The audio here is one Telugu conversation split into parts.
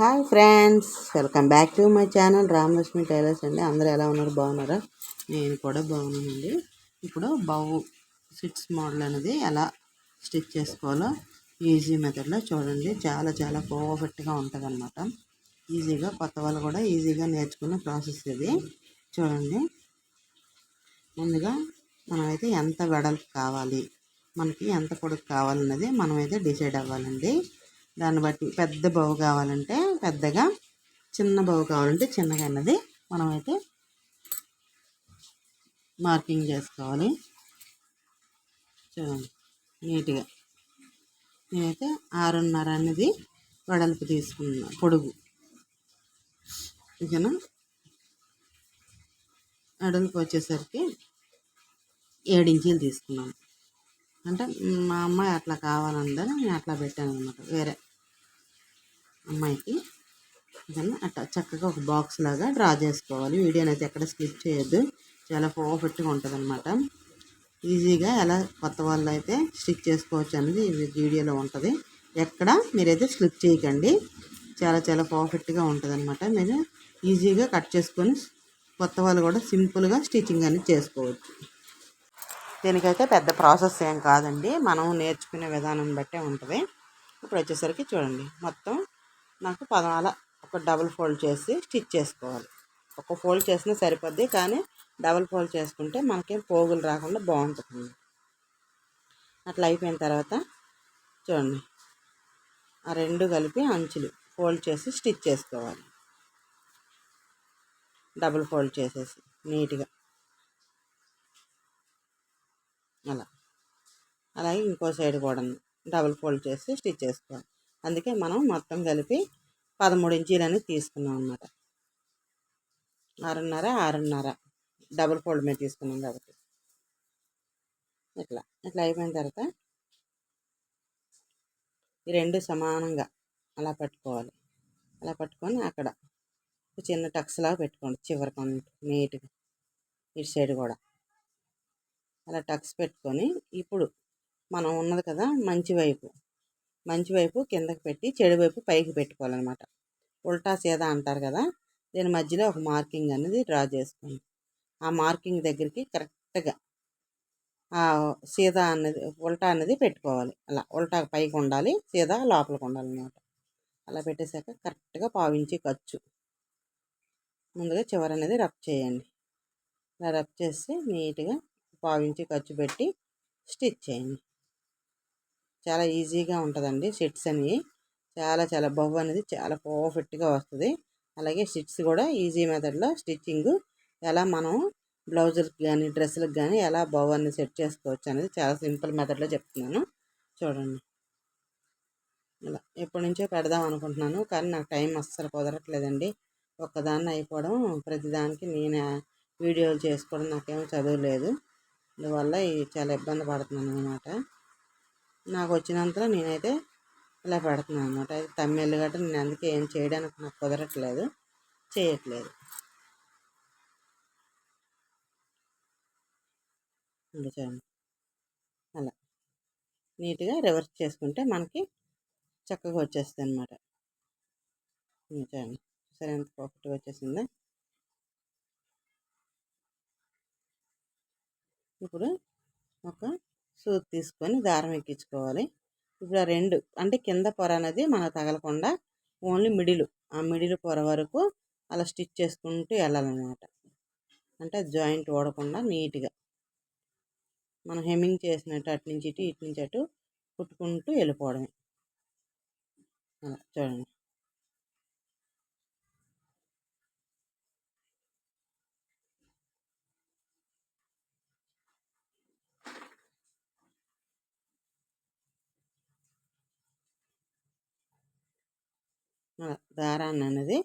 Hi friends, welcome back to my channel Ramalakshmi tailors అండి. అందరూ ఎలా ఉన్నారు? బాగున్నారా? నేను కూడా బాగున్నానండి. ఇప్పుడు సిట్స్ మోడల్ అనేది ఎలా స్టిచ్ చేసుకోవాలో ఈజీ మెథడ్లో చూడండి. చాలా చాలా పర్ఫెక్ట్గా ఉంటుంది అనమాట. ఈజీగా కొత్త వాళ్ళు కూడా ఈజీగా నేర్చుకునే ప్రాసెస్ ఇది. చూడండి, ముందుగా మనమైతే ఎంత వెడల్పు కావాలి, మనకి ఎంత పొడుగు కావాలన్నది మనమైతే డిసైడ్ అవ్వాలండి. దాన్ని బట్టి పెద్ద బౌ కావాలంటే పెద్దగా, చిన్న బౌ కావాలంటే చిన్నగా అన్నది మనమైతే మార్కింగ్ చేసుకోవాలి. చూడండి నీట్గా. నేనైతే 6.5 అనేది వెడల్పు తీసుకున్నా, పొడుగు. ఓకేనా? వెడల్పు వచ్చేసరికి 7 ఇంచీలు తీసుకున్నాను. అంటే మా అమ్మాయి అట్లా కావాలందని నేను అట్లా పెట్టాను అనమాట, వేరే అమ్మాయికి. అట్లా చక్కగా ఒక బాక్స్ లాగా డ్రా చేసుకోవాలి. వీడియోని అయితే ఎక్కడ స్కిప్ చేయొద్దు, చాలా పర్ఫెక్ట్గా ఉంటుంది అనమాట. ఈజీగా ఎలా కొత్త వాళ్ళు అయితే స్టిచ్ చేసుకోవచ్చు అనేది వీడియోలో ఉంటుంది. ఎక్కడ మీరైతే స్లిప్ చేయకండి, చాలా చాలా పర్ఫెక్ట్గా ఉంటుంది అనమాట. మీరు ఈజీగా కట్ చేసుకొని కొత్త వాళ్ళు కూడా సింపుల్గా స్టిచ్చింగ్ అనేది చేసుకోవచ్చు. దీనికైతే పెద్ద ప్రాసెస్ ఏం కాదండి, మనం నేర్చుకునే విధానం బట్టే ఉంటుంది. ఇప్పుడు వచ్చేసరికి చూడండి, మొత్తం నాకు పదాల ఒక డబుల్ ఫోల్డ్ చేసి స్టిచ్ చేసుకోవాలి. ఒక ఫోల్డ్ చేసినా సరిపోద్ది, కానీ డబుల్ ఫోల్డ్ చేసుకుంటే మనకేం పోగులు రాకుండా బాగుంటుంది. అట్లా అయిపోయిన తర్వాత చూడండి, ఆ రెండు కలిపి అంచులు ఫోల్డ్ చేసి స్టిచ్ చేసుకోవాలి. డబుల్ ఫోల్డ్ చేసేసి నీట్గా అలాగే ఇంకో సైడ్ కూడా డబుల్ ఫోల్డ్ చేసి స్టిచ్ చేసుకోవాలి. అందుకే మనం మొత్తం కలిపి 13 ఇంచీలు అనేది తీసుకున్నాం అన్నమాట. 6.5 డబుల్ ఫోల్డ్ మీద తీసుకున్నాం కాబట్టి. ఇట్లా అయిపోయిన తర్వాత ఈ రెండు సమానంగా అలా పట్టుకోవాలి. అలా పట్టుకొని అక్కడ చిన్న టక్స్ లాగా పెట్టుకోండి చివరికి నీట్గా. ఇటు సైడ్ కూడా అలా టక్స్ పెట్టుకొని, ఇప్పుడు మనం ఉన్నది కదా మంచి వైపు కిందకి పెట్టి చెడు వైపు పైకి పెట్టుకోవాలన్నమాట. ఉల్టా సీదా అంటారు కదా, దీని మధ్యలో ఒక మార్కింగ్ అనేది డ్రా చేసుకోండి. ఆ మార్కింగ్ దగ్గరికి కరెక్ట్గా ఆ సీదా అనేది ఉల్టా అనేది పెట్టుకోవాలి. అలా ఉల్టా పైకి ఉండాలి, సీదా లోపలికి ఉండాలన్నమాట. అలా పెట్టేశాక కరెక్ట్గా 1/4 ఇంచు ఖర్చు ముందుగా చివరి అనేది రబ్ చేయండి. అలా రబ్ చేసి నీట్గా 1/4 ఇంచు ఖర్చు పెట్టి స్టిచ్ చేయండి. చాలా ఈజీగా ఉంటుందండి స్టిచ్ అనేవి. చాలా చాలా బొవ్వు అనేది చాలా పర్ఫెక్ట్గా వస్తుంది. అలాగే స్టిచ్ కూడా ఈజీ మెథడ్లో స్టిచ్చింగ్ ఎలా మనం బ్లౌజులకు కానీ డ్రెస్సులకు కానీ ఎలా బొవ్వు అనేది సెట్ చేసుకోవచ్చు అనేది చాలా సింపుల్ మెథడ్లో చెప్తున్నాను. చూడండి, ఇలా ఎప్పటి నుంచో పెడదాం అనుకుంటున్నాను, కానీ నాకు టైం అస్సలు కుదరట్లేదండి. ఒక్కదాన్ని అయిపోవడం, ప్రతిదానికి నేను వీడియోలు చేసుకోవడం, నాకేమో చదువు లేదు. అందువల్ల చాలా ఇబ్బంది పడుతున్నాను అనమాట. నాకు వచ్చినంతలో నేనైతే ఇలా పెడుతున్నాను అనమాట. అది తమ్మిళ్ళు గట్రా నేను అందుకే ఏం చేయడానికి నాకు కుదరట్లేదు, చేయట్లేదు. చూడండి, అలా నీట్గా రివర్స్ చేసుకుంటే మనకి చక్కగా వచ్చేస్తుంది అనమాట. చూడండి, సరే ఎంత పర్ఫెక్ట్గా వచ్చేసిందో. ఇప్పుడు ఒక సూది తీసుకొని దారం ఎక్కించుకోవాలి. ఇప్పుడు ఆ రెండు అంటే కింద పొర అనేది మనకు తగలకుండా ఓన్లీ ఆ మిడిల్ పొర వరకు అలా స్టిచ్ చేసుకుంటూ వెళ్ళాలన్నమాట. అంటే జాయింట్ ఓడకుండా నీట్గా మనం హెమ్మింగ్ చేసినట్టు అటు నుంచి ఇటు నుంచి అటు కుట్టుకుంటూ వెళ్ళిపోవడమే. అలా చూడండి, దారాన్ని అనేది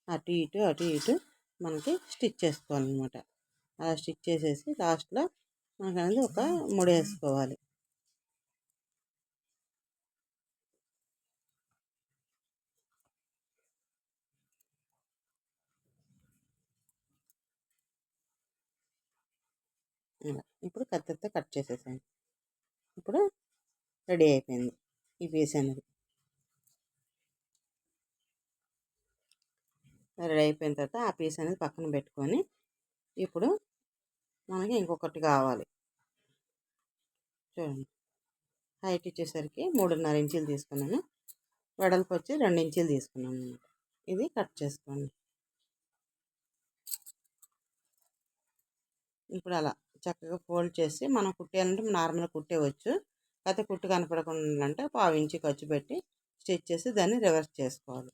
అటు ఇటు మనకి స్టిచ్ చేసుకోవాలన్నమాట. అలా స్టిచ్ చేసేసి లాస్ట్లో మనకు అనేది ఒక ముడి వేసుకోవాలి. ఇప్పుడు కత్తితో కట్ చేసేసాను. ఇప్పుడు రెడీ అయిపోయింది ఈ పీస్ అనేది. రెడీ అయిపోయిన తర్వాత ఆ పీస్ అనేది పక్కన పెట్టుకొని ఇప్పుడు మనకి ఇంకొకటి కావాలి. చూడండి, హైట్ ఇచ్చేసరికి 3.5 ఇంచులు తీసుకున్నాను, వెడల్పు వచ్చి 2 ఇంచులు తీసుకున్నాను అనమాట. ఇది కట్ చేసుకోండి. ఇప్పుడు అలా చక్కగా ఫోల్డ్ చేసి మనం కుట్టేయాలంటే నార్మల్గా కుట్టేయవచ్చు. లేకపోతే కుట్టు కనపడకుండా ఉండాలంటే 1/2 ఇంచు ఖర్చు పెట్టి స్టిచ్ చేసి దాన్ని రివర్స్ చేసుకోవాలి.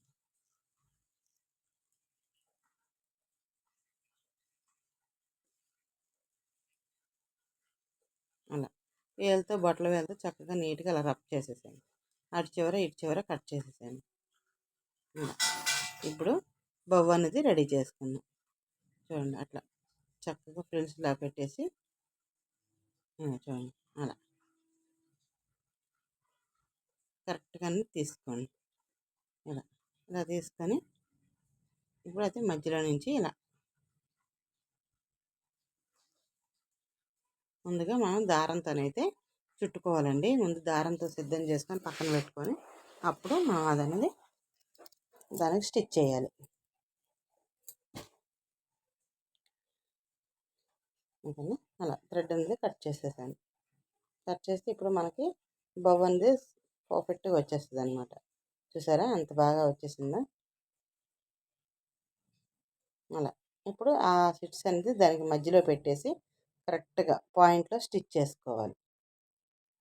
అలా వేలుతో బొట్టల వేలుతో చక్కగా నీట్గా అలా రబ్ చేసేసాను. అటు చివర ఇటు చివర కట్ చేసేసాను. ఇప్పుడు బొవ్వ అనేది రెడీ చేసుకున్నాం. చూడండి, అట్లా చక్కగా ఫ్రిల్స్లా పెట్టేసి చూడండి అలా కరెక్ట్గా తీసుకోండి. ఇలా ఇలా తీసుకొని ఇప్పుడైతే మధ్యలో నుంచి ఇలా ముందుగా మనం దారంతోనైతే చుట్టుకోవాలండి. ముందు దారంతో సిద్ధం చేసుకొని పక్కన పెట్టుకొని అప్పుడు మనం అదనేది దానికి స్టిచ్ చేయాలి. ఓకేనా, అలా థ్రెడ్ అనేది కట్ చేసేసాను. కట్ చేస్తే ఇప్పుడు మనకి బొవ్వ అనేది పర్ఫెక్ట్గా వచ్చేస్తుంది అనమాట. చూసారా ఎంత బాగా వచ్చేసిందో. అలా ఇప్పుడు ఆ స్టిచ్ అనేది దానికి మధ్యలో పెట్టేసి కరెక్ట్గా పాయింట్లో స్టిచ్ చేసుకోవాలి.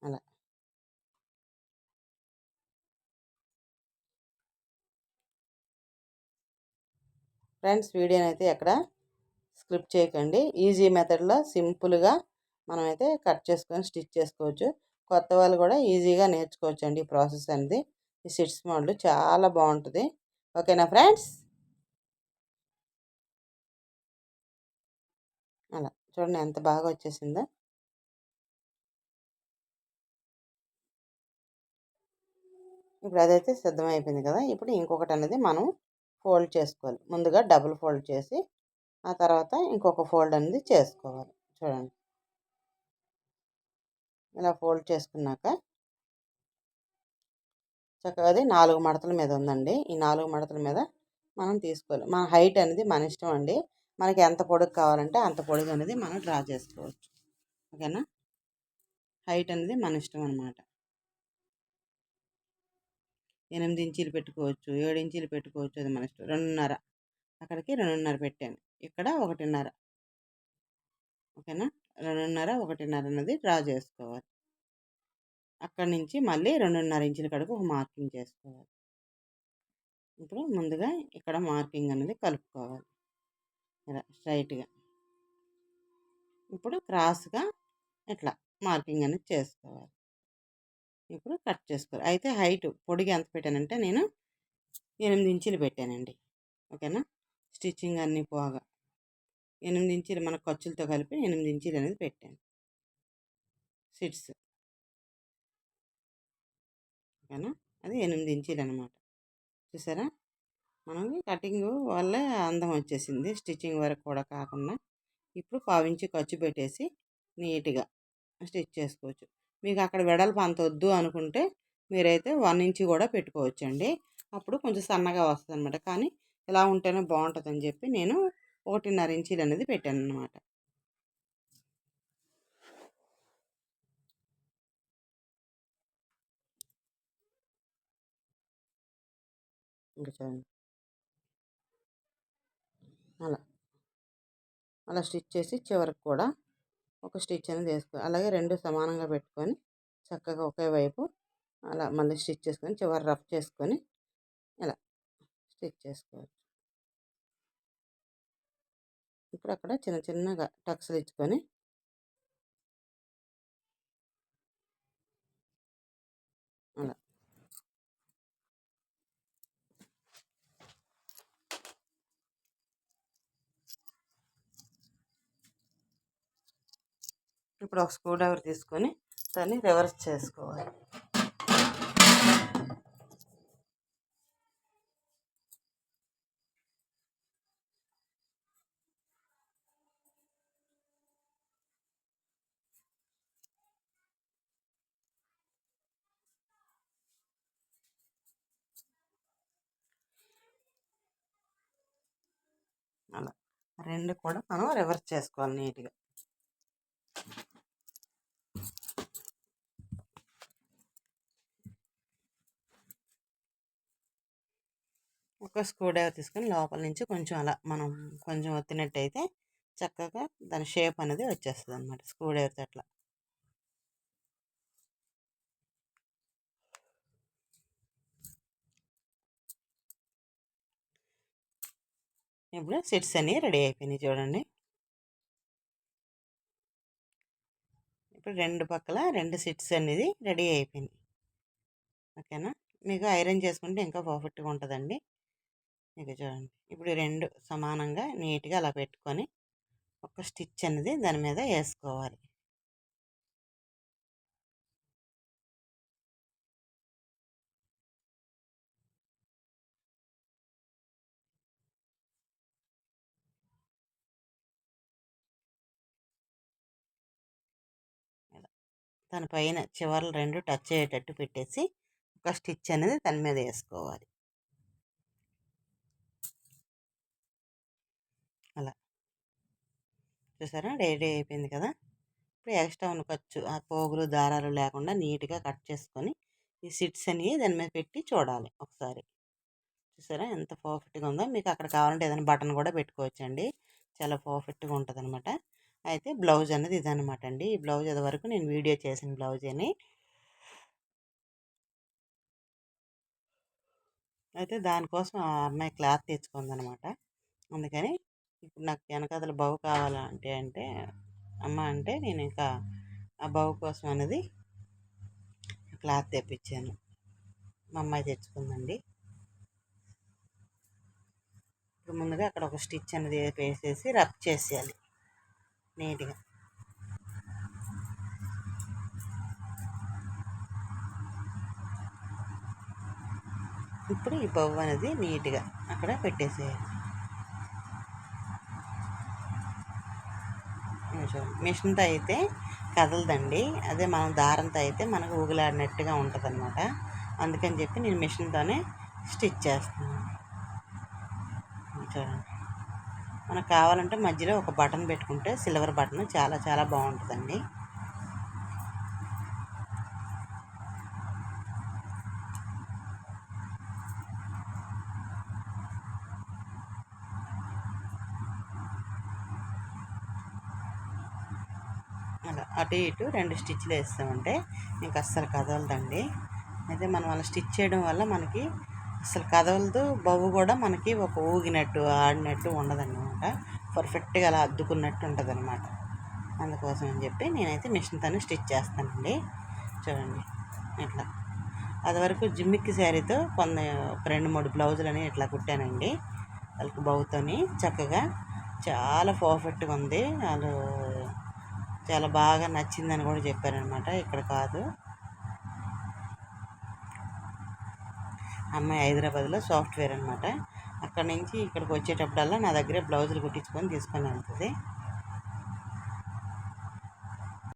అలా ఫ్రెండ్స్, వీడియోని అయితే ఎక్కడ స్క్రిప్ట్ చేయకండి. ఈజీ మెథడ్లో సింపుల్గా మనమైతే కట్ చేసుకొని స్టిచ్ చేసుకోవచ్చు. కొత్త వాళ్ళు కూడా ఈజీగా నేర్చుకోవచ్చు అండి ఈ ప్రాసెస్ అనేది. ఈ స్టిచ్ మోడల్ చాలా బాగుంటుంది. ఓకేనా ఫ్రెండ్స్? అలా చూడండి ఎంత బాగా వచ్చేసిందో. ఇప్పుడు అదైతే సిద్ధమైపోయింది కదా. ఇప్పుడు ఇంకొకటి అనేది మనం ఫోల్డ్ చేసుకోవాలి. ముందుగా డబుల్ ఫోల్డ్ చేసి ఆ తర్వాత ఇంకొక ఫోల్డ్ అనేది చేసుకోవాలి. చూడండి, ఇలా ఫోల్డ్ చేసుకున్నాక చక్కగా అది 4 మడతల మీద ఉందండి. ఈ 4 మడతల మీద మనం తీసుకోవాలి. మన హైట్ అనేది మన ఇష్టం అండి. మనకి ఎంత పొడుగు కావాలంటే అంత పొడుగు అనేది మనం డ్రా చేసుకోవచ్చు. ఓకేనా, హైట్ అనేది మన ఇష్టం అనమాట. 8 ఇంచీలు పెట్టుకోవచ్చు, 7 ఇంచీలు పెట్టుకోవచ్చు, అది మన ఇష్టం. 2.5 అక్కడికి 2.5 పెట్టాను, ఇక్కడ 1.5. ఓకేనా, 2.5 1.5 అనేది డ్రా చేసుకోవాలి. అక్కడి నుంచి మళ్ళీ 2.5 ఇంచుల కడుపు ఒక మార్కింగ్ చేసుకోవాలి. ఇప్పుడు ముందుగా ఇక్కడ మార్కింగ్ అనేది కలుపుకోవాలి ఇలా స్ట్రైట్గా. ఇప్పుడు క్రాస్గా ఇట్లా మార్కింగ్ అనేది చేసుకోవాలి. ఇప్పుడు కట్ చేసుకోవాలి. అయితే హైట్ పొడిగి ఎంత పెట్టానంటే నేను 8 ఇంచులు పెట్టానండి. ఓకేనా, స్టిచ్చింగ్ అన్నీ పోగా 8 ఇంచులు మన ఖర్చులతో కలిపి 8 ఇంచులు అనేది పెట్టాను సిట్స్. ఓకేనా, అది 8 ఇంచులు అనమాట. చూసారా, మనకి కటింగ్ వల్ల అందం వచ్చేసింది, స్టిచ్చింగ్ వరకు కూడా కాకుండా. ఇప్పుడు 1/4 ఇంచు ఖర్చు పెట్టేసి నీట్గా స్టిచ్ చేసుకోవచ్చు. మీకు అక్కడ వెడల్పు అంత వద్దు అనుకుంటే మీరైతే 1 ఇంచు కూడా పెట్టుకోవచ్చండి. అప్పుడు కొంచెం సన్నగా వస్తుంది అనమాట. కానీ ఇలా ఉంటేనే బాగుంటుందని చెప్పి నేను 1.5 ఇంచీలు అనేది పెట్టాను అనమాట. ఇంకా చూడండి, అలా అలా స్టిచ్ చేసి చివరికి కూడా ఒక స్టిచ్ అనేది వేసుకోవాలి. అలాగే 2 సమానంగా పెట్టుకొని చక్కగా ఒకే వైపు అలా మళ్ళీ స్టిచ్ చేసుకొని చివరి రఫ్ చేసుకొని ఇలా స్టిచ్ చేసుకోవాలి. ఇప్పుడు అక్కడ చిన్న చిన్నగా టక్స్లు ఇచ్చుకొని అలా ఇప్పుడు ఒక స్క్రూ డ్రైవర్ తీసుకొని దాన్ని రివర్స్ చేసుకోవాలి. అలా రెండు కూడా మనం రివర్స్ చేసుకోవాలి నీట్గా. ఒక స్క్రూ డ్రైవర్ తీసుకొని లోపల నుంచి కొంచెం అలా మనం కొంచెం ఒత్తినట్టయితే చక్కగా దాని షేప్ అనేది వచ్చేస్తుంది అనమాట స్క్రూ డ్రైవర్తో అట్లా. ఇప్పుడు సెట్స్ అన్నీ రెడీ అయిపోయినాయి చూడండి. ఇప్పుడు రెండు పక్కల రెండు సెట్స్ అనేది రెడీ అయిపోయినాయి. ఓకేనా, మీకు ఐరన్ చేసుకుంటే ఇంకా పర్ఫెక్ట్గా ఉంటుందండి. మీకు చూడండి, ఇప్పుడు రెండు సమానంగా నీట్గా అలా పెట్టుకొని ఒక స్టిచ్ అనేది దాని మీద వేసుకోవాలి. దానిపైన చివర్లు రెండు టచ్ అయ్యేటట్టు పెట్టేసి ఒక స్టిచ్ అనేది దాని మీద వేసుకోవాలి. అలా చూసారా, రెడీ అయిపోయింది కదా. ఇప్పుడు ఎక్స్ట్రా ఉన్న ఖర్చు ఆ పోగులు దారాలు లేకుండా నీట్గా కట్ చేసుకొని ఈ సిట్స్ అనేవి దాని మీద పెట్టి చూడాలి ఒకసారి. చూసారా ఎంత పర్ఫెక్ట్గా ఉందో. మీకు అక్కడ కావాలంటే ఏదైనా బటన్ కూడా పెట్టుకోవచ్చండి, చాలా పర్ఫెక్ట్గా ఉంటుంది అనమాట. అయితే బ్లౌజ్ అనేది ఇదనమాట అండి. ఈ బ్లౌజ్ అది వరకు నేను వీడియో చేసిన బ్లౌజ్ అని. అయితే దానికోసం ఆ అమ్మాయి క్లాత్ తెచ్చుకుందనమాట. అందుకని ఇప్పుడు నాకు వెనకాతల బహు కావాలంటే అమ్మ అంటే నేను ఇంకా ఆ బహు కోసం అనేది క్లాత్ తెప్పించాను. మా అమ్మాయి తెచ్చుకుందండి. ఇప్పుడు ముందుగా అక్కడ ఒక స్టిచ్ అనేది వేసేసి రబ్ చేసేయాలి నీట్గా. ఇప్పుడు ఈ బొవ్వు అనేది నీట్గా అక్కడ పెట్టేసేయాలి. మిషన్తో అయితే కదలదండి, అదే మనం దారంతో అయితే మనకు ఊగులాడినట్టుగా ఉంటుంది అనమాట. అందుకని చెప్పి నేను మిషన్తోనే స్టిచ్ చేస్తున్నాను. చూడండి, మనకు కావాలంటే మధ్యలో ఒక బటన్ పెట్టుకుంటే సిల్వర్ బటన్ చాలా చాలా బాగుంటుందండి. అలా అటు ఇటు రెండు స్టిచ్లు వేస్తామంటే ఇంకా అస్సలు కదలదండి. అయితే మనం అలా స్టిచ్ చేయడం వల్ల మనకి అసలు కదలదు, బొవ్వు కూడా మనకి ఒక ఊగినట్టు ఆడినట్టు ఉండదన్నమాట. పర్ఫెక్ట్గా అలా అద్దుకున్నట్టు ఉంటుంది అనమాట. అందుకోసం అని చెప్పి నేనైతే మిషన్తోనే స్టిచ్ చేస్తానండి. చూడండి ఇట్లా. అది వరకు జిమ్మిక్కి శారీతో ఒక 2-3 బ్లౌజులు అని ఇట్లా కుట్టానండి. వాళ్ళకి బౌతోని చక్కగా చాలా పర్ఫెక్ట్గా ఉంది. వాళ్ళు చాలా బాగా నచ్చిందని కూడా చెప్పారనమాట. ఇక్కడ కాదు, అమ్మాయి హైదరాబాద్లో సాఫ్ట్వేర్ అనమాట. అక్కడ నుంచి ఇక్కడికి వచ్చేటప్పుడల్లా నా దగ్గరే బ్లౌజులు కుట్టించుకొని తీసుకొని వెళ్తుంది.